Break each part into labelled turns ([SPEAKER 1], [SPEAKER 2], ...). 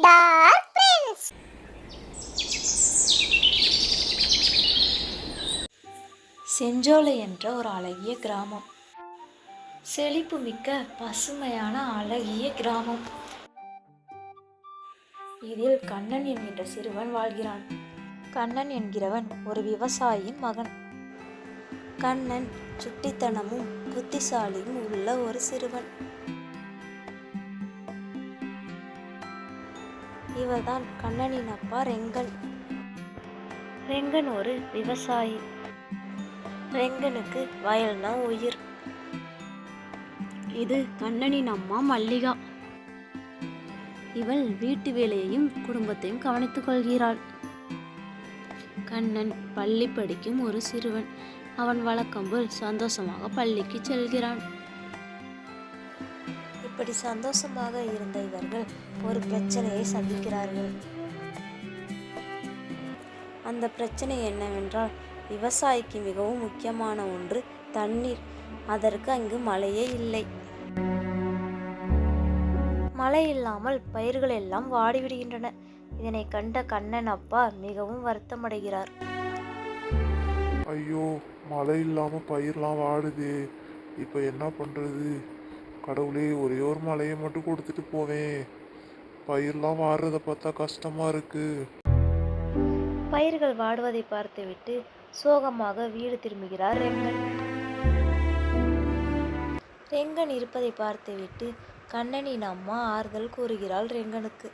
[SPEAKER 1] Dark Prince.
[SPEAKER 2] Sencholai என்ற ஒரு அழகிய கிராமம். செழிப்பு மிக்க பசுமையான அழகிய கிராமம். இதில் கண்ணன் என்கின்ற சிறுவன் வாழ்கிறான். கண்ணன் என்கிறவன் ஒரு விவசாயியின் மகன். கண்ணன் சுட்டித்தனமும் புத்திசாலியும் உள்ள ஒரு சிறுவன். இவர்தான் கண்ணனின் அப்பா ரெங்கன். ரெங்கன் ஒரு விவசாயி. ரெங்கனுக்கு வயல்னா உயிர். இது கண்ணனின் அம்மா மல்லிகா. இவள் வீட்டு வேலையையும் குடும்பத்தையும் கவனித்துக் கொள்கிறாள். கண்ணன் பள்ளி படிக்கும் ஒரு சிறுவன். அவன் வழக்கம்போல் சந்தோஷமாக பள்ளிக்கு செல்கிறான். இப்படி சந்தோஷமாக இருந்த இவர்கள் ஒரு பிரச்சனையை சந்திக்கிறார்கள். அந்த பிரச்சனை என்னவென்றால், விவசாயிக்கு மிகவும் முக்கியமான ஒன்று தண்ணீர். அதற்கு அங்கு மழையே இல்லை. மழை இல்லாமல் பயிர்கள் எல்லாம் வாடிவிடுகின்றன. இதனை கண்ட கண்ணன் அப்பா மிகவும் வருத்தமடைகிறார்.
[SPEAKER 3] ஐயோ, மழை இல்லாம பயிரெலாம் வாடுது, இப்போ என்ன பண்றது? கடவுளே, ஒரே ஒரு மழையை மட்டும் கொடுத்துட்டு போவேன். பயிரெலாம் வாடுறத பார்த்தா கஷ்டமா இருக்கு.
[SPEAKER 2] பயிர்கள் வாடுவதை பார்த்துவிட்டு சோகமாக வீடு திரும்புகிறார் ரெங்கன். ரெங்கன் இருப்பதை பார்த்துவிட்டு கண்ணனின் அம்மா ஆறுதல் கூறுகிறாள் ரெங்கனுக்கு.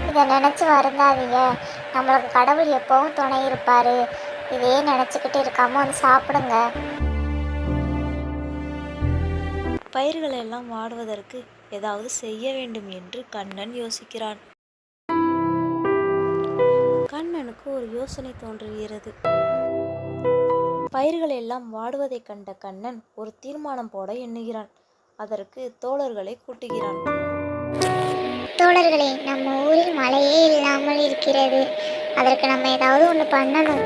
[SPEAKER 1] இதை நினச்சி வருந்தாதீங்க, நம்மளுக்கு கடவுள் எப்பவும் துணை இருப்பாரு. இதே நினச்சிக்கிட்டு இருக்காம வந்து சாப்பிடுங்க.
[SPEAKER 2] பயிர்கள் எல்லாம் வாடுவதற்கு ஏதாவது செய்ய வேண்டும் என்று கண்ணன் யோசிக்கிறான். கண்ணனுக்கு ஒரு யோசனை தோன்றுகிறது. பயிர்கள் எல்லாம் வாடுவதை கண்ட கண்ணன் ஒரு தீர்மானம் போட எண்ணுகிறான். அதற்கு தோழர்களை கூட்டுகிறான்.
[SPEAKER 1] தோழர்களே, நம்ம ஊரில் மழையே இல்லாமல் இருக்கிறது. அதற்கு நம்ம ஏதாவது ஒன்று பண்ணணும்.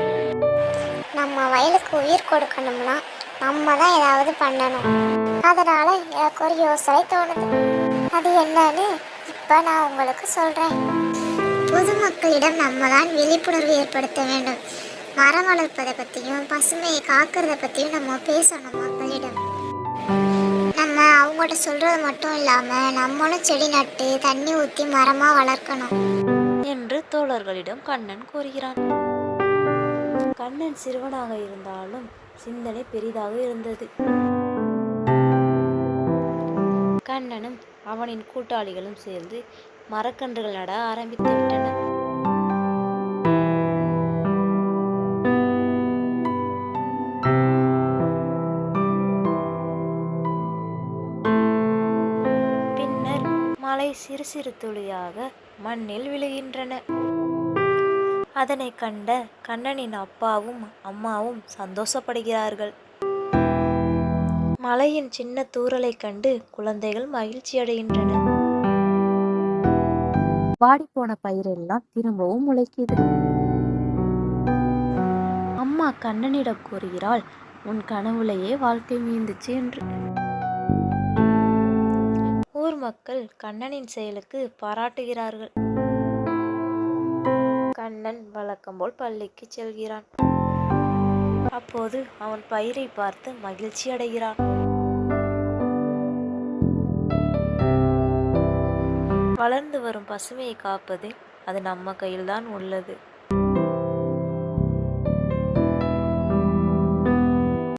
[SPEAKER 1] நம்ம வயலுக்கு உயிர் கொடுக்கணும்னா நம்ம தான் ஏதாவது பண்ணணும். அதனால எனக்கு ஒரு யோசனை தோணுது. அது என்னன்னு இப்போ நான் உங்களுக்கு சொல்கிறேன். பொதுமக்களிடம் நம்ம தான் விழிப்புணர்வு ஏற்படுத்த வேண்டும். மரம் வளர்ப்பதை பற்றியும் பசுமையை காக்கிறத பற்றியும் நம்ம பேசணும் மக்களிடம். நம்ம அவங்கள்ட்ட சொல்கிறது மட்டும் இல்லாமல் நம்மளும் செடி நட்டு தண்ணி ஊற்றி மரமாக வளர்க்கணும்
[SPEAKER 2] என்று தோழர்களிடம் கண்ணன் கூறுகிறான். கண்ணன் சிறுவனாக இருந்தாலும் சிந்தனை பெரிதாக இருந்தது. கண்ணனும் அவனின் கூட்டாளிகளும் சேர்ந்து மரக்கன்றுகள் நட ஆரம்பித்து விட்டனர். பின்னர் மழை சிறு சிறு துளியாக மண்ணில் விழுகின்றன. அதனை கண்ட கண்ணனின் அப்பாவும் அம்மாவும் சந்தோஷப்படுகிறார்கள். மழையின் சின்ன தூறலை கண்டு குழந்தைகள் மகிழ்ச்சி அடைகின்றன. வாடிப்போன பயிரெல்லாம் திரும்பவும் முளைக்குது. அம்மா கண்ணனிடம் கூறுகிறாள், உன் கனவுலையே வாழ்க்கை மீந்துச்சு என்று. ஊர் மக்கள் கண்ணனின் செயலுக்கு பாராட்டுகிறார்கள். கண்ணன் வழக்கம்போல் பள்ளிக்கு செல்கிறான். அப்போது அவன் பயிரை பார்த்து மகிழ்ச்சி அடைகிறான். வளர்ந்து வரும் பசுமையை காப்பது அது நம்ம கையில்தான் உள்ளது.